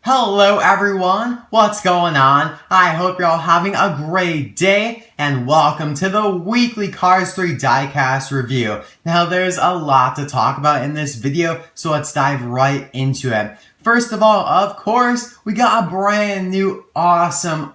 Hello everyone, what's going on? I hope you're all having a great day and welcome to the weekly Cars 3 diecast review. Now there's a lot to talk about in this video, so let's dive right into it. First of all, of course, we got a brand new awesome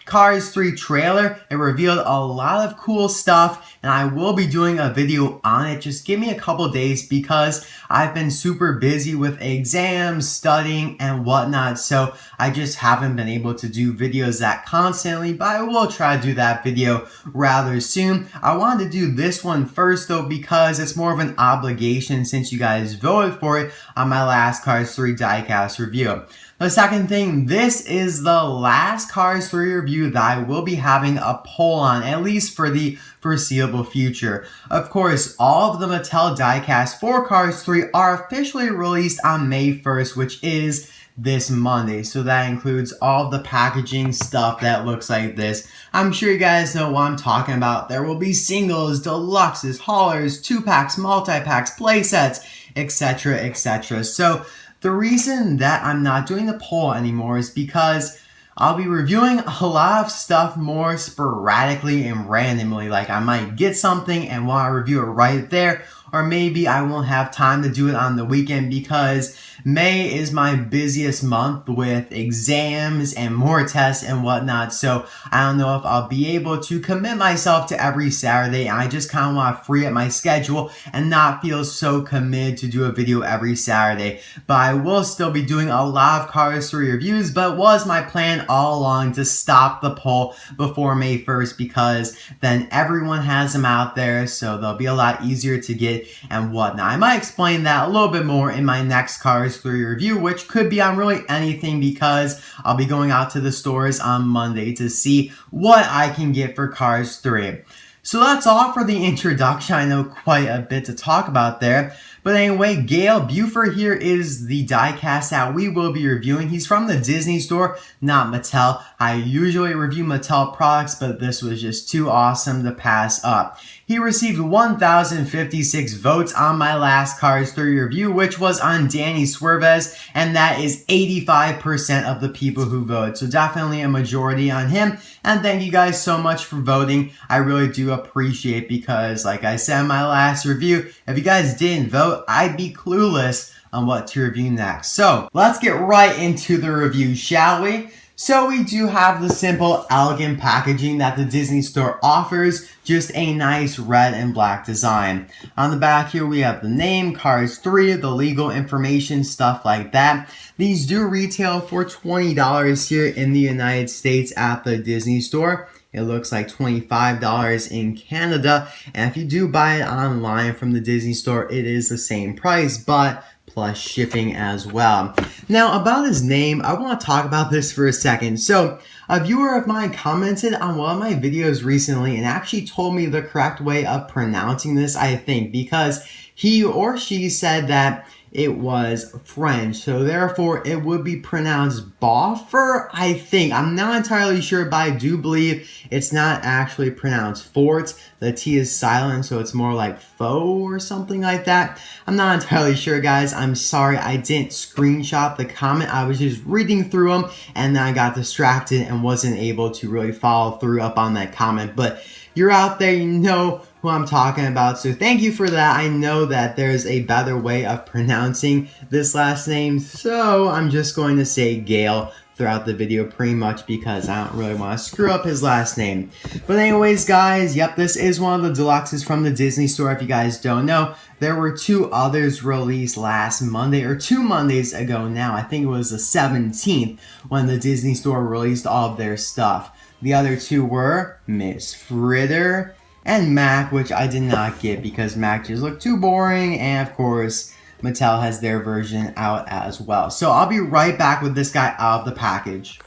Cars 3 trailer. It revealed a lot of cool stuff and I will be doing a video on it. Just give me a couple days because I've been super busy with exams, studying, and whatnot. So I just haven't been able to do videos that constantly, but I will try to do that video rather soon. I wanted to do this one first though because it's more of an obligation since you guys voted for it on my last Cars 3 diecast review. The second thing, this is the last Cars 3 review that I will be having a poll on, at least for the foreseeable future. Of course, all of the Mattel diecasts for Cars 3 are officially released on May 1st, which is this Monday. So that includes all of the packaging stuff that looks like this. I'm sure you guys know what I'm talking about. There will be singles, deluxes, haulers, 2-packs, multi-packs, playsets, etc, etc. So the reason that I'm not doing the poll anymore is because I'll be reviewing a lot of stuff more sporadically and randomly. Like I might get something and want to review it right there, or maybe I won't have time to do it on the weekend because May is my busiest month with exams and more tests and whatnot. So I don't know if I'll be able to commit myself to every Saturday. I just kind of want to free up my schedule and not feel so committed to do a video every Saturday. But I will still be doing a lot of Cars 3 reviews, but it was my plan all along to stop the poll before May 1st because then everyone has them out there, so they'll be a lot easier to get and whatnot. I might explain that a little bit more in my next Cars 3 review, which could be on really anything because I'll be going out to the stores on Monday to see what I can get for Cars 3. So that's all for the introduction. I know quite a bit to talk about there. But anyway, Gale Beaufort here is the diecast that we will be reviewing. He's from the Disney store, not Mattel. I usually review Mattel products, but this was just too awesome to pass up. He received 1,056 votes on my last Cars 3 review, which was on Danny Swervez, and that is 85% of the people who voted. So definitely a majority on him. And thank you guys so much for voting. I really do appreciate it because, like I said in my last review, if you guys didn't vote, I'd be clueless on what to review next. So let's get right into the review, shall we? So we do have the simple, elegant packaging that the Disney store offers, just a nice red and black design. On the back here we have the name, Cars 3, the legal information, stuff like that. These do retail for $20 here in the United States at the Disney store. It looks like $25 in Canada, and if you do buy it online from the Disney store, it is the same price, but plus shipping as well. Now, about his name, I want to talk about this for a second. So, a viewer of mine commented on one of my videos recently and actually told me the correct way of pronouncing this, I think, because he or she said that it was French, so therefore it would be pronounced Beaufort, I think. I'm not entirely sure, but I do believe it's not actually pronounced Fort. The T is silent, so it's more like faux or something like that. I'm not entirely sure, guys. I'm sorry I didn't screenshot the comment. I was just reading through them, and then I got distracted and wasn't able to really follow through up on that comment. But you're out there, you know who I'm talking about, so thank you for that. I know that there's a better way of pronouncing this last name, so I'm just going to say Gale throughout the video pretty much because I don't really want to screw up his last name. But anyways, guys, yep, this is one of the deluxes from the Disney store. If you guys don't know, there were two others released last Monday, or 2 Mondays ago now. I think it was the 17th when the Disney store released all of their stuff. The other two were Miss Fritter and Mac, which I did not get because Mac just looked too boring, and of course Mattel has their version out as well. So I'll be right back with this guy out of the package.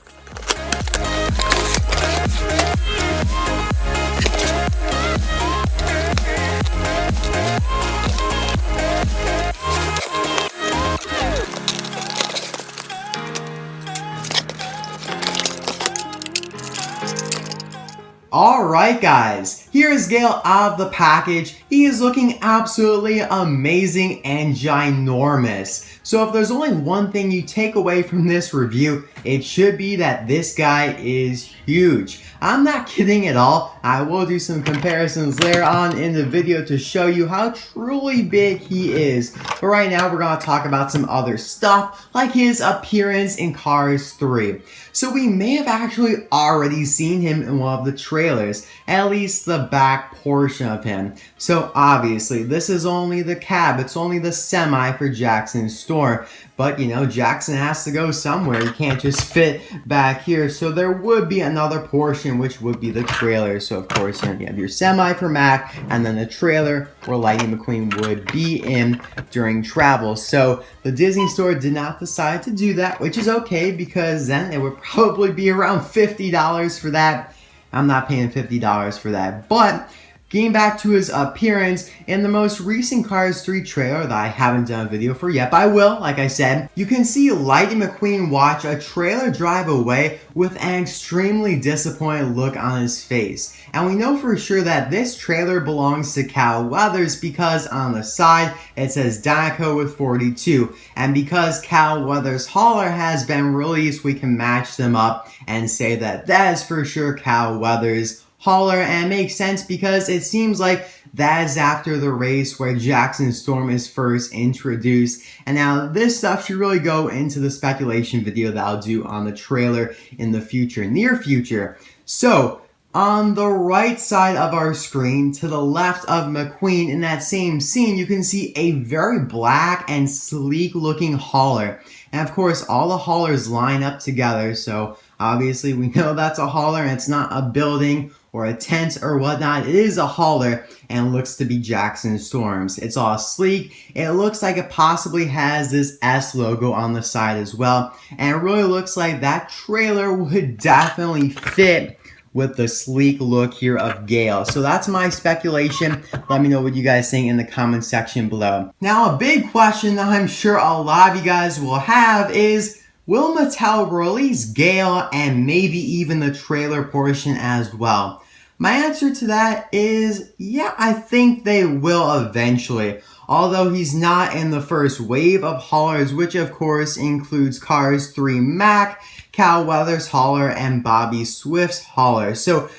Alright guys, here is Gale out of the package. He is looking absolutely amazing and ginormous. So if there's only one thing you take away from this review, it should be that this guy is huge. I'm not kidding at all. I will do some comparisons later on in the video to show you how truly big he is. But right now we're going to talk about some other stuff, like his appearance in Cars 3. So we may have actually already seen him in one of the trailers, at least the back portion of him. So obviously this is only the cab, it's only the semi for Jackson's store. But you know, Jackson has to go somewhere. He can't just fit back here. So there would be another portion, which would be the trailer. So of course, you have your semi for Mac, and then the trailer where Lightning McQueen would be in during travel. So the Disney store did not decide to do that, which is okay because then it would probably be around $50 for that. I'm not paying $50 for that. But getting back to his appearance, in the most recent Cars 3 trailer that I haven't done a video for yet, but I will, like I said, you can see Lightning McQueen watch a trailer drive away with an extremely disappointed look on his face. And we know for sure that this trailer belongs to Cal Weathers because on the side it says Dinoco with 42. And because Cal Weathers' hauler has been released, we can match them up and say that that is for sure Cal Weathers' hauler, and it makes sense because it seems like that is after the race where Jackson Storm is first introduced. And now this stuff should really go into the speculation video that I'll do on the trailer in the future, near future. So on the right side of our screen, to the left of McQueen in that same scene, you can see a very black and sleek looking hauler. And of course, all the haulers line up together. So obviously we know that's a hauler and it's not a building or a tent or whatnot. It is a hauler and looks to be Jackson Storm's. It's all sleek. It looks like it possibly has this S logo on the side as well. And it really looks like that trailer would definitely fit with the sleek look here of Gale. So that's my speculation. Let me know what you guys think in the comment section below. Now a big question that I'm sure a lot of you guys will have is, will Mattel release Gale and maybe even the trailer portion as well? My answer to that is, yeah, I think they will eventually. Although he's not in the first wave of haulers, which of course includes Cars 3 Mac, Cal Weathers' hauler, and Bobby Swift's hauler. So,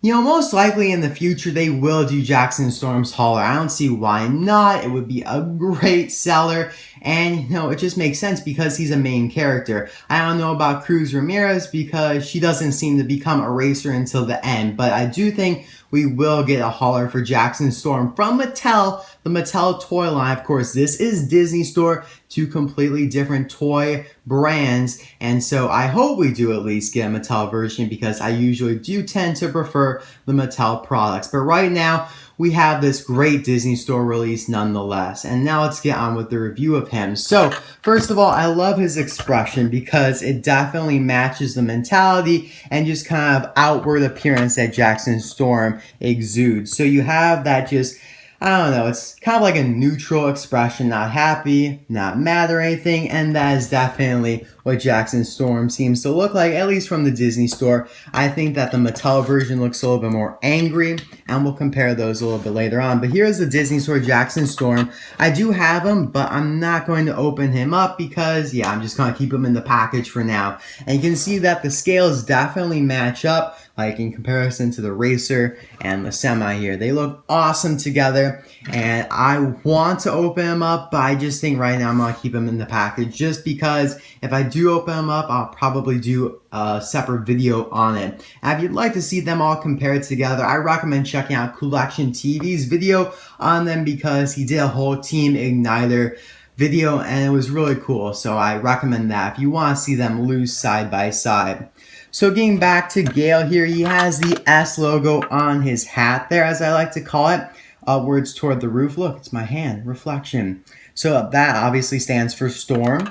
you know, most likely in the future they will do Jackson Storm's hauler. I don't see why not. It would be a great seller. And, you know, it just makes sense because he's a main character. I don't know about Cruz Ramirez because she doesn't seem to become a racer until the end. But I do think we will get a hauler for Jackson Storm from Mattel, the Mattel toy line. Of course, this is Disney Store, two completely different toy brands. And so I hope we do at least get a Mattel version because I usually do tend to prefer the Mattel products. But right now, we have this great Disney Store release nonetheless. And now let's get on with the review of him. So, first of all, I love his expression because it definitely matches the mentality and just kind of outward appearance that Jackson Storm exudes. So you have that just, I don't know, it's kind of like a neutral expression, not happy, not mad or anything, and that is definitely what Jackson Storm seems to look like, at least from the Disney Store. I think that the Mattel version looks a little bit more angry, and we'll compare those a little bit later on. But here's the Disney Store Jackson Storm. I do have him, but I'm not going to open him up because, yeah, I'm just going to keep him in the package for now. And you can see that the scales definitely match up, like in comparison to the Racer and the Semi here. They look awesome together, and I want to open them up, but I just think right now I'm going to keep them in the package just because if I do open them up, I'll probably do a separate video on it. And if you'd like to see them all compared together, I recommend checking out Collection TV's video on them because he did a whole Team Igniter video and it was really cool. So I recommend that if you want to see them loose side by side. So getting back to Gale here, he has the S logo on his hat there, as I like to call it, upwards toward the roof. Look, it's my hand, reflection. So that obviously stands for Storm.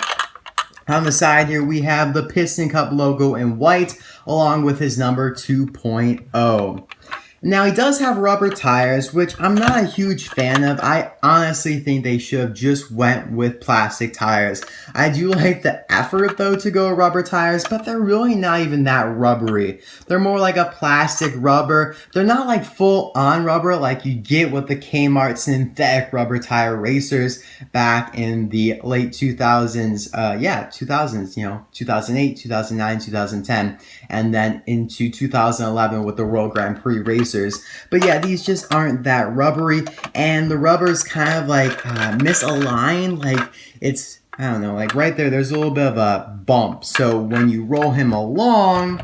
On the side here, we have the Piston Cup logo in white, along with his number 2.0. Now, he does have rubber tires, which I'm not a huge fan of. I honestly think they should have just went with plastic tires. I do like the effort, though, to go with rubber tires, but they're really not even that rubbery. They're more like a plastic rubber. They're not like full-on rubber like you get with the Kmart synthetic rubber tire racers back in the late 2000s. 2000s, 2008, 2009, 2010, and then into 2011 with the World Grand Prix racers. But yeah, these just aren't that rubbery, and the rubber's kind of like misaligned. Like it's, I don't know, like right there's a little bit of a bump. So when you roll him along,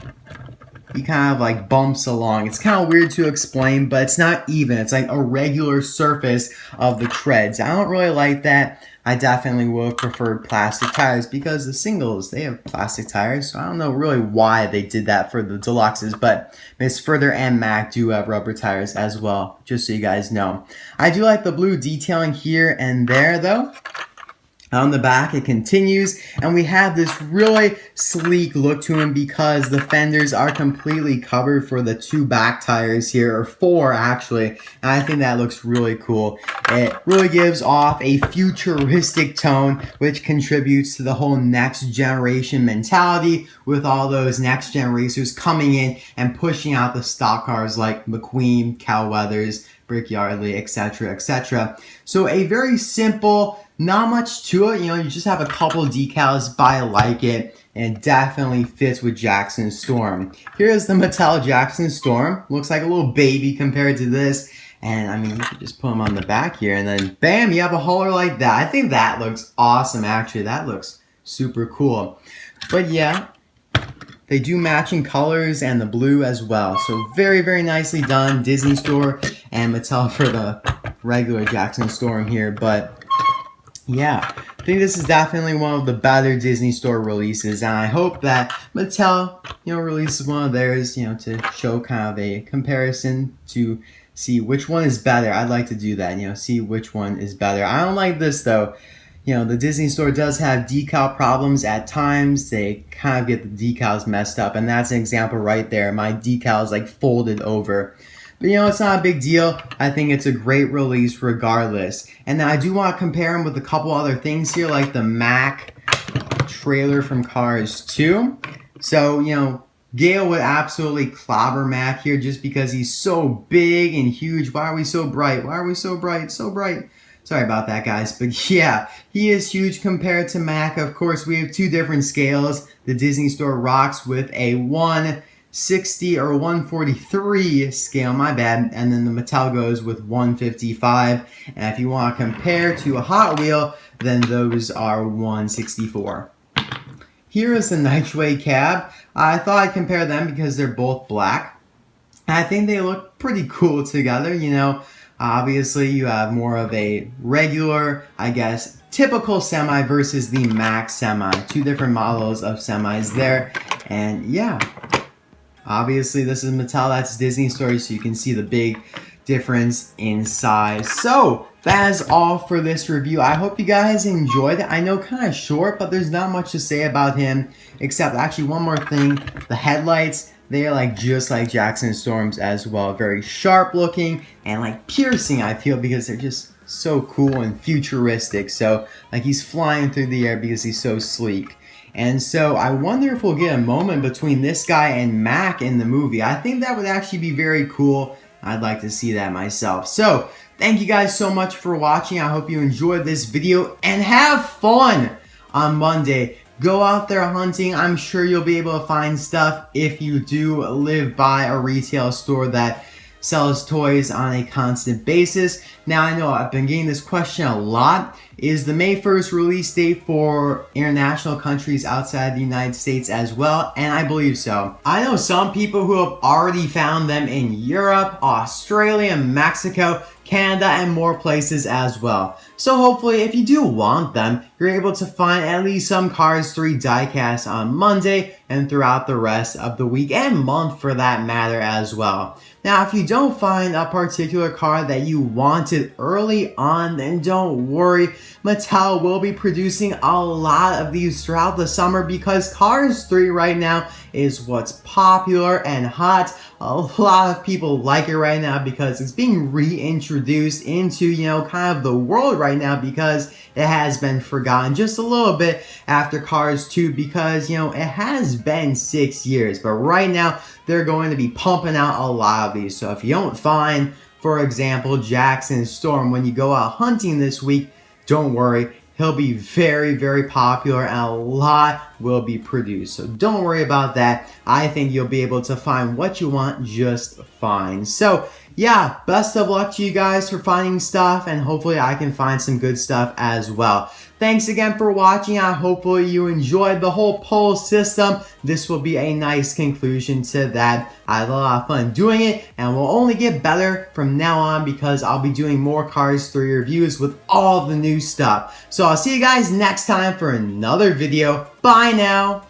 he kind of like bumps along. It's kind of weird to explain, but it's not even. It's like a regular surface of the treads. I don't really like that. I definitely would have preferred plastic tires because the singles, they have plastic tires. So I don't know really why they did that for the deluxes, but Miss Further and Mac do have rubber tires as well, just so you guys know. I do like the blue detailing here and there though. On the back, it continues, and we have this really sleek look to him because the fenders are completely covered for the 2 back tires here, or 4 actually, and I think that looks really cool. It really gives off a futuristic tone, which contributes to the whole next generation mentality with all those next gen racers coming in and pushing out the stock cars like McQueen, Cal Weathers, Brickyardly, etc., etc. So a very simple, not much to it, you just have a couple decals, but I like it, and it definitely fits with Jackson Storm. Here's the Mattel Jackson Storm. Looks like a little baby compared to this, and I mean, you could just put him on the back here, and then bam, you have a hauler like that. I think that looks awesome, actually. That looks super cool. But yeah, they do matching colors and the blue as well. So very, very nicely done. Disney Store and Mattel for the regular Jackson Storm here, but yeah, I think this is definitely one of the better Disney Store releases, and I hope that Mattel, releases one of theirs, to show kind of a comparison to see which one is better. I'd like to do that, see which one is better. I don't like this though. The Disney Store does have decal problems at times. They kind of get the decals messed up, and that's an example right there. My decal is like folded over. But it's not a big deal. I think it's a great release regardless. And then I do want to compare him with a couple other things here, like the Mac trailer from Cars 2. So, Gale would absolutely clobber Mac here just because he's so big and huge. Why are we so bright? Why are we so bright? So bright. Sorry about that, guys. But yeah, he is huge compared to Mac. Of course, we have 2 different scales. The Disney Store rocks with a 160 or 143 scale, my bad, and then the Mattel goes with 155, and if you want to compare to a Hot Wheel, then those are 164. Here is the Nitro cab. I thought I'd compare them because they're both black. I think they look pretty cool together, Obviously, you have more of a regular, I guess, typical semi versus the Mac semi. 2 different models of semis there, and yeah. Obviously, this is Mattel, that's Disney Store, so you can see the big difference in size. So, that is all for this review. I hope you guys enjoyed it. I know kind of short, but there's not much to say about him, except actually one more thing. The headlights, they are like just like Jackson Storm's as well. Very sharp looking and like piercing, I feel, because they're just so cool and futuristic. So, like he's flying through the air because he's so sleek. And so I wonder if we'll get a moment between this guy and Mac in the movie. I think that would actually be very cool. I'd like to see that myself. So thank you guys so much for watching. I hope you enjoyed this video and have fun on Monday. Go out there hunting. I'm sure you'll be able to find stuff if you do live by a retail store that sells toys on a constant basis. Now, I know I've been getting this question a lot. Is the May 1st release date for international countries outside the United States as well? And I believe so. I know some people who have already found them in Europe, Australia, Mexico, Canada, and more places as well. So hopefully, if you do want them, you're able to find at least some Cars 3 diecasts on Monday and throughout the rest of the week and month for that matter as well. Now, if you don't find a particular car that you wanted early on, then don't worry. Mattel will be producing a lot of these throughout the summer because Cars 3 right now is what's popular and hot. A lot of people like it right now because it's being reintroduced into, kind of the world right now because it has been forgotten just a little bit after Cars 2 because, it has been 6 years. But right now, they're going to be pumping out a lot of these. So if you don't find, for example, Jackson Storm when you go out hunting this week, don't worry. He'll be very, very popular and a lot will be produced. So don't worry about that. I think you'll be able to find what you want just fine. So yeah, best of luck to you guys for finding stuff, and hopefully I can find some good stuff as well. Thanks again for watching. Hopefully you enjoyed the whole poll system. This will be a nice conclusion to that. I had a lot of fun doing it, and will only get better from now on because I'll be doing more Cars 3 reviews with all the new stuff. So I'll see you guys next time for another video. Bye now!